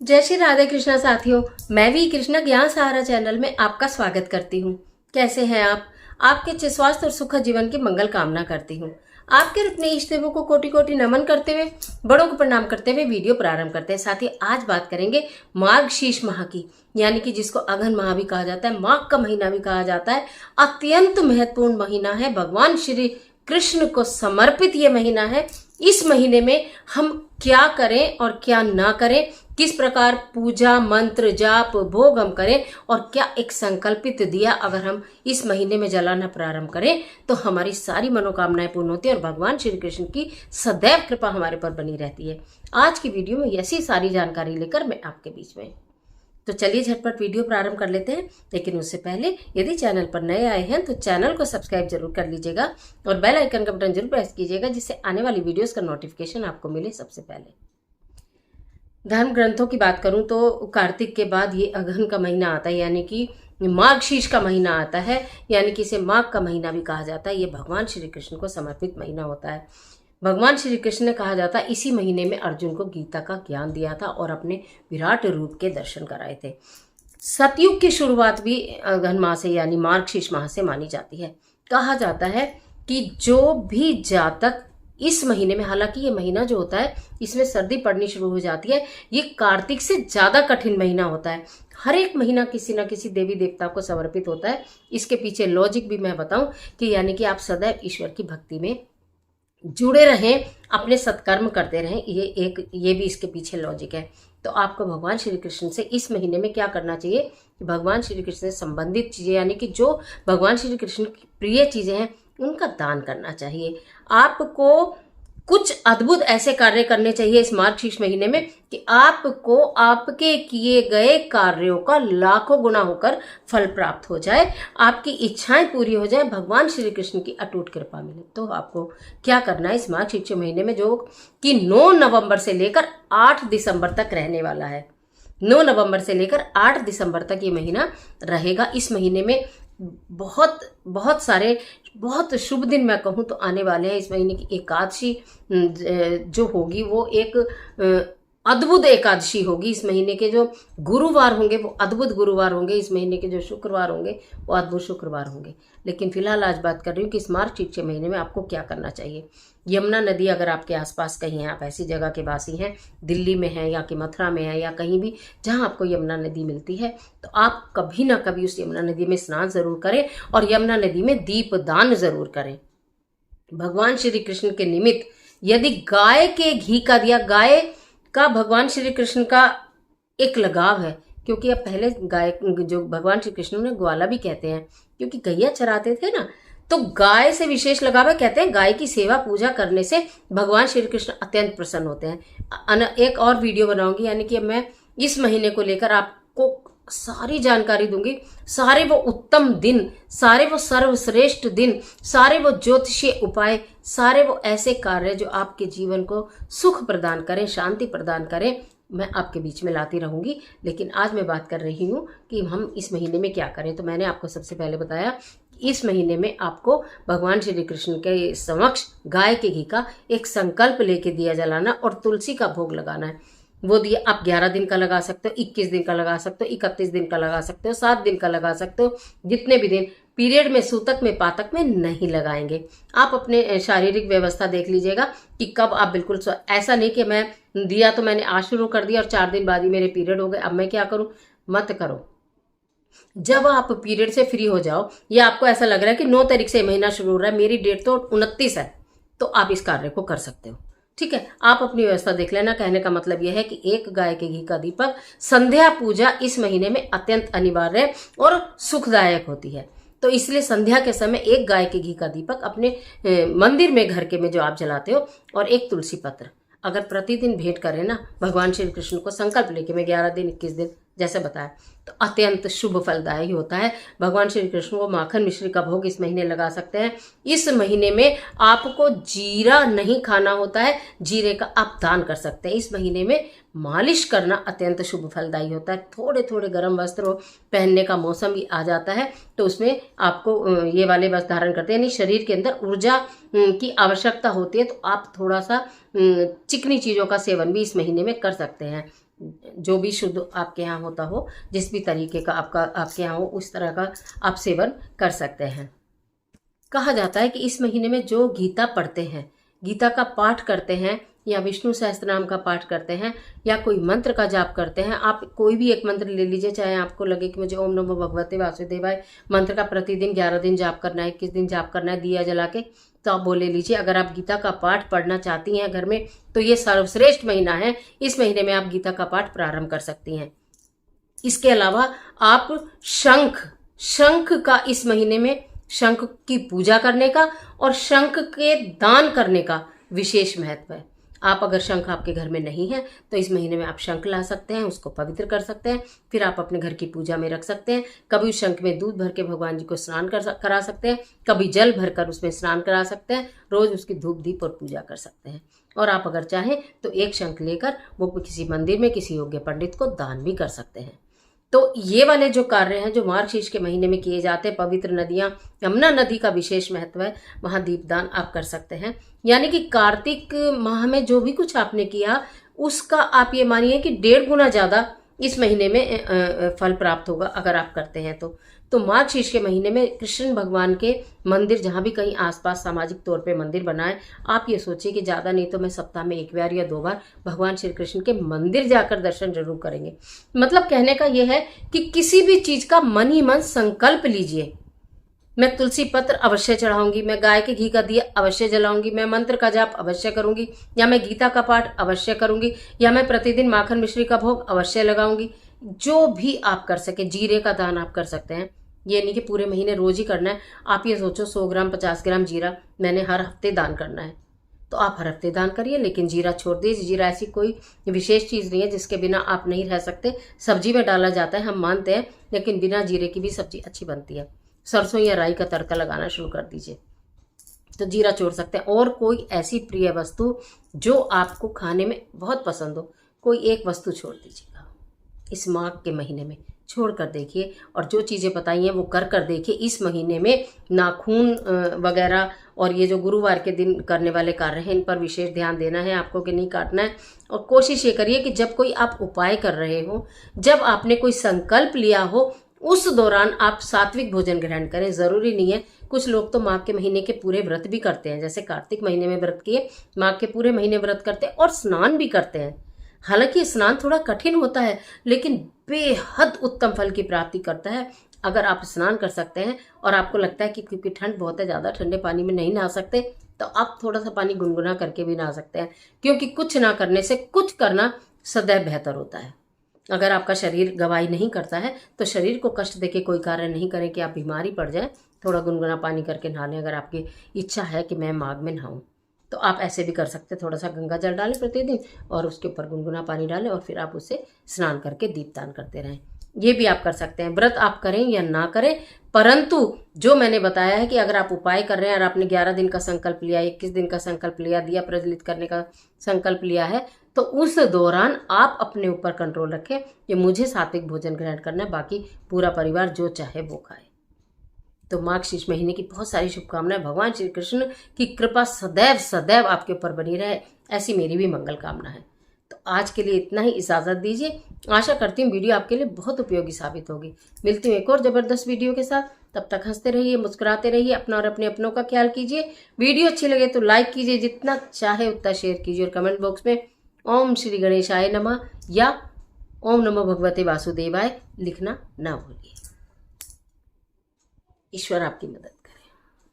जय श्री राधे कृष्णा साथियों। मैं भी कृष्णा ज्ञान सहारा चैनल में आपका स्वागत करती हूँ। कैसे हैं आप? आपके अच्छे स्वास्थ्य और सुखद जीवन की मंगल कामना करती हूँ। आपके और अपने इष्ट देवों को कोटि कोटि नमन करते हुए, बड़ों को प्रणाम करते हुए वीडियो प्रारंभ करते हैं। साथ ही आज बात करेंगे मार्गशीर्ष माह की, यानी कि जिसको अघन माह भी कहा जाता है, माघ का महीना भी कहा जाता है। अत्यंत महत्वपूर्ण महीना है, भगवान श्री कृष्ण को समर्पित ये महीना है। इस महीने में हम क्या करें और क्या ना करें, किस प्रकार पूजा मंत्र जाप भोग हम करें और क्या एक संकल्पित दिया अगर हम इस महीने में जलाना प्रारंभ करें तो हमारी सारी मनोकामनाएं पूर्ण होती है और भगवान श्री कृष्ण की सदैव कृपा हमारे पर बनी रहती है। आज की वीडियो में ऐसी सारी जानकारी लेकर मैं आपके बीच में, तो चलिए झटपट वीडियो प्रारंभ कर लेते हैं। लेकिन उससे पहले यदि चैनल पर नए आए हैं तो चैनल को सब्सक्राइब जरूर कर लीजिएगा और बेल आइकन का बटन जरूर प्रेस कीजिएगा, जिससे आने वाली वीडियोस का नोटिफिकेशन आपको मिले सबसे पहले। धर्म ग्रंथों की बात करूं तो कार्तिक के बाद ये अघन का महीना आता है, यानी कि माघशीर्ष का महीना आता है, यानी कि इसे माघ का महीना भी कहा जाता है। ये भगवान श्री कृष्ण को समर्पित महीना होता है। भगवान श्री कृष्ण ने कहा जाता है इसी महीने में अर्जुन को गीता का ज्ञान दिया था और अपने विराट रूप के दर्शन कराए थे। सतयुग की शुरुआत भी अघन माह से यानी मार्गशीर्ष माह से मानी जाती है। कहा जाता है कि जो भी जातक इस महीने में, हालांकि ये महीना जो होता है इसमें सर्दी पड़नी शुरू हो जाती है, ये कार्तिक से ज्यादा कठिन महीना होता है। हर एक महीना किसी न किसी देवी देवता को समर्पित होता है। इसके पीछे लॉजिक भी मैं बताऊं कि यानी कि आप सदैव ईश्वर की भक्ति में जुड़े रहें, अपने सत्कर्म करते रहें, ये भी इसके पीछे लॉजिक है। तो आपको भगवान श्री कृष्ण से इस महीने में क्या करना चाहिए कि भगवान श्री कृष्ण से संबंधित चीजें, यानी कि जो भगवान श्री कृष्ण की प्रिय चीजें हैं उनका दान करना चाहिए। आपको कुछ अद्भुत ऐसे कार्य करने चाहिए इस मार्गशीर्ष महीने में कि आपको आपके किए गए कार्यों का लाखों गुना होकर फल प्राप्त हो जाए, आपकी इच्छाएं पूरी हो जाए, भगवान श्री कृष्ण की अटूट कृपा मिले। तो आपको क्या करना है इस मार्गशीर्ष महीने में, जो कि 9 नवंबर से लेकर 8 दिसंबर तक रहने वाला है। 9 नवंबर से लेकर 8 दिसंबर तक ये महीना रहेगा। इस महीने में बहुत बहुत सारे बहुत शुभ दिन मैं कहूँ तो आने वाले हैं। इस महीने की एकादशी जो होगी वो एक अद्भुत एकादशी होगी। इस महीने के जो गुरुवार होंगे वो अद्भुत गुरुवार होंगे। इस महीने के जो शुक्रवार होंगे वो अद्भुत शुक्रवार होंगे। लेकिन फिलहाल आज बात कर रही हूँ कि इस मार्गशीर्ष महीने में आपको क्या करना चाहिए। यमुना नदी अगर आपके आसपास कहीं है, आप ऐसी जगह के वासी हैं, दिल्ली में है या कि मथुरा में है या कहीं भी जहां आपको यमुना नदी मिलती है, तो आप कभी ना कभी उस यमुना नदी में स्नान जरूर करें और यमुना नदी में दीप दान जरूर करें। भगवान श्री कृष्ण के निमित्त यदि गाय के घी का दिया, गाय का भगवान श्री कृष्ण का एक लगाव है, क्योंकि अब पहले गाय जो भगवान श्री कृष्ण ने ग्वाला भी कहते हैं, क्योंकि गैया चराते थे ना, तो गाय से विशेष लगाव है। कहते हैं गाय की सेवा पूजा करने से भगवान श्री कृष्ण अत्यंत प्रसन्न होते हैं। एक और वीडियो बनाऊंगी, यानी कि मैं इस महीने को लेकर आपको सारी जानकारी दूंगी। सारे वो उत्तम दिन, सारे वो सर्वश्रेष्ठ दिन, सारे वो ज्योतिषीय उपाय, सारे वो ऐसे कार्य जो आपके जीवन को सुख प्रदान करें, शांति प्रदान करें, मैं आपके बीच में लाती रहूंगी। लेकिन आज मैं बात कर रही हूँ कि हम इस महीने में क्या करें। तो मैंने आपको सबसे पहले बताया कि इस महीने में आपको भगवान श्री कृष्ण के समक्ष गाय के घी का एक संकल्प लेके दिया जलाना और तुलसी का भोग लगाना है। वो दिया आप 11 दिन का लगा सकते हो, 21 दिन का लगा सकते हो, 31 दिन का लगा सकते हो, 7 दिन का लगा सकते हो, जितने भी दिन पीरियड में, सूतक में, पातक में नहीं लगाएंगे। आप अपने शारीरिक व्यवस्था देख लीजिएगा कि कब आप बिल्कुल, ऐसा नहीं कि मैं दिया तो मैंने आज शुरू कर दिया और 4 दिन बाद ही मेरे पीरियड हो गए, अब मैं क्या करूं। मत करो। जब आप पीरियड से फ्री हो जाओ या आपको ऐसा लग रहा है कि 9 तारीख से महीना शुरू हो रहा है, मेरी डेट तो 29 है, तो आप इस कार्य को कर सकते हो। ठीक है, आप अपनी व्यवस्था देख लेना। कहने का मतलब यह है कि एक गाय के घी का दीपक, संध्या पूजा इस महीने में अत्यंत अनिवार्य और सुखदायक होती है। तो इसलिए संध्या के समय एक गाय के घी का दीपक अपने मंदिर में, घर के में जो आप जलाते हो, और एक तुलसी पत्र अगर प्रतिदिन भेंट करें ना भगवान श्री कृष्ण को, संकल्प लेके मैं 11 दिन 21 दिन जैसे बताया, तो अत्यंत शुभ फलदायी होता है। भगवान श्री कृष्ण को माखन मिश्री का भोग इस महीने लगा सकते हैं। इस महीने में आपको जीरा नहीं खाना होता है, जीरे का आप दान कर सकते हैं। इस महीने में मालिश करना अत्यंत शुभ फलदायी होता है। थोड़े थोड़े गर्म वस्त्र पहनने का मौसम भी आ जाता है, तो उसमें आपको ये वाले वस्त्र धारण करते हैं, यानी शरीर के अंदर ऊर्जा की आवश्यकता होती है, तो आप थोड़ा सा चिकनी चीजों का सेवन भी इस महीने में कर सकते हैं। जो भी शुद्ध आपके यहाँ होता हो, जिस भी तरीके का आपके यहाँ हो, उस तरह का आप सेवन कर सकते हैं। कहा जाता है कि इस महीने में जो गीता पढ़ते हैं, गीता का पाठ करते हैं, या विष्णु सहस्त्रनाम का पाठ करते हैं, या कोई मंत्र का जाप करते हैं, आप कोई भी एक मंत्र ले लीजिए, चाहे आपको लगे कि मुझे ओम नमो भगवते वासुदेवाय मंत्र का प्रतिदिन 11 दिन जाप करना है, 21 दिन जाप करना है दिया जला के, तो आप बोले लीजिए। अगर आप गीता का पाठ पढ़ना चाहती हैं घर में, तो ये सर्वश्रेष्ठ महीना है। इस महीने में आप गीता का पाठ प्रारंभ कर सकती हैं। इसके अलावा आप शंख का इस महीने में शंख की पूजा करने का और शंख के दान करने का विशेष महत्व है। आप अगर शंख आपके घर में नहीं है तो इस महीने में आप शंख ला सकते हैं, उसको पवित्र कर सकते हैं, फिर आप अपने घर की पूजा में रख सकते हैं। कभी उस शंख में दूध भर के भगवान जी को स्नान करा सकते हैं, कभी जल भरकर उसमें स्नान करा सकते हैं, रोज उसकी धूप दीप और पूजा कर सकते हैं। और आप अगर चाहें तो एक शंख लेकर वो किसी मंदिर में किसी योग्य पंडित को दान भी कर सकते हैं। तो ये वाले जो कार्य हैं जो मार्गशीर्ष के महीने में किए जाते हैं, पवित्र नदियां, यमुना नदी का विशेष महत्व है, वहां दीपदान आप कर सकते हैं। यानी कि कार्तिक माह में जो भी कुछ आपने किया उसका आप ये मानिए कि 1.5 गुना ज्यादा इस महीने में फल प्राप्त होगा अगर आप करते हैं तो मार्गशीर्ष के महीने में कृष्ण भगवान के मंदिर जहां भी कहीं आसपास सामाजिक तौर पे मंदिर बनाए, आप ये सोचिए कि ज्यादा नहीं तो मैं सप्ताह में 1 बार या 2 बार भगवान श्री कृष्ण के मंदिर जाकर दर्शन जरूर करेंगे। मतलब कहने का यह है कि किसी भी चीज का मन ही मन संकल्प लीजिए। मैं तुलसी पत्र अवश्य चढ़ाऊंगी, मैं गाय के घी का दिया अवश्य जलाऊंगी, मैं मंत्र का जाप अवश्य करूंगी, या मैं गीता का पाठ अवश्य करूंगी, या मैं प्रतिदिन माखन मिश्री का भोग अवश्य लगाऊंगी। जो भी आप कर सके, जीरे का दान आप कर सकते हैं। ये नहीं कि पूरे महीने रोज ही करना है। आप ये सोचो 100 ग्राम 50 ग्राम जीरा मैंने हर हफ्ते दान करना है, तो आप हर हफ्ते दान करिए, लेकिन जीरा छोड़ दीजिए। जीरा ऐसी कोई विशेष चीज नहीं है जिसके बिना आप नहीं रह सकते। सब्जी में डाला जाता है, हम मानते हैं, लेकिन बिना जीरे की भी सब्जी अच्छी बनती है। सरसों या राई का तड़का लगाना शुरू कर दीजिए, तो जीरा छोड़ सकते हैं। और कोई ऐसी प्रिय वस्तु जो आपको खाने में बहुत पसंद हो, कोई एक वस्तु छोड़ दीजिएगा इस माघ के महीने में, छोड़ कर देखिए। और जो चीज़ें बताई हैं वो कर देखिए। इस महीने में नाखून वगैरह और ये जो गुरुवार के दिन करने वाले कार्य हैं, इन पर विशेष ध्यान देना है आपको कि नहीं काटना है। और कोशिश ये करिए कि जब कोई आप उपाय कर रहे हो, जब आपने कोई संकल्प लिया हो, उस दौरान आप सात्विक भोजन ग्रहण करें। जरूरी नहीं है, कुछ लोग तो माघ के महीने के पूरे व्रत भी करते हैं, जैसे कार्तिक महीने में व्रत किए, माघ के पूरे महीने व्रत करते हैं और स्नान भी करते हैं। हालांकि स्नान थोड़ा कठिन होता है, लेकिन बेहद उत्तम फल की प्राप्ति करता है। अगर आप स्नान कर सकते हैं और आपको लगता है कि क्योंकि ठंड बहुत है, ज़्यादा ठंडे पानी में नहीं नहा सकते, तो आप थोड़ा सा पानी गुनगुना करके भी नहा सकते हैं। क्योंकि कुछ ना करने से कुछ करना सदैव बेहतर होता है। अगर आपका शरीर गवाही नहीं करता है तो शरीर को कष्ट देके कोई कार्य नहीं करें कि आप बीमारी पड़ जाए। थोड़ा गुनगुना पानी करके नहा लें। अगर आपकी इच्छा है कि मैं माघ में नहाऊं, तो आप ऐसे भी कर सकते हैं। थोड़ा सा गंगा जल डालें प्रतिदिन और उसके ऊपर गुनगुना पानी डालें और फिर आप उससे स्नान करके दीपदान करते रहें। ये भी आप कर सकते हैं। व्रत आप करें या ना करें, परंतु जो मैंने बताया है कि अगर आप उपाय कर रहे हैं और आपने 11 दिन का संकल्प लिया, 21 दिन का संकल्प लिया, दिया प्रज्वलित करने का संकल्प लिया है, तो उस दौरान आप अपने ऊपर कंट्रोल रखें कि मुझे सात्विक भोजन ग्रहण करना है, बाकी पूरा परिवार जो चाहे वो खाए। तो मार्गशीर्ष महीने की बहुत सारी शुभकामनाएं। भगवान श्री कृष्ण की कृपा सदैव सदैव आपके ऊपर बनी रहे, ऐसी मेरी भी मंगल कामना है। तो आज के लिए इतना ही, इजाजत दीजिए। आशा करती हूँ वीडियो आपके लिए बहुत उपयोगी साबित होगी। मिलती हूँ एक और जबरदस्त वीडियो के साथ। तब तक हंसते रहिए, मुस्कुराते रहिए, अपना और अपने अपनों का ख्याल कीजिए। वीडियो अच्छी लगे तो लाइक कीजिए, जितना चाहे उतना शेयर कीजिए और कमेंट बॉक्स में ओम श्री गणेशाय नमः या ओम नमो भगवते वासुदेवाय लिखना ना भूलिए। ईश्वर आपकी मदद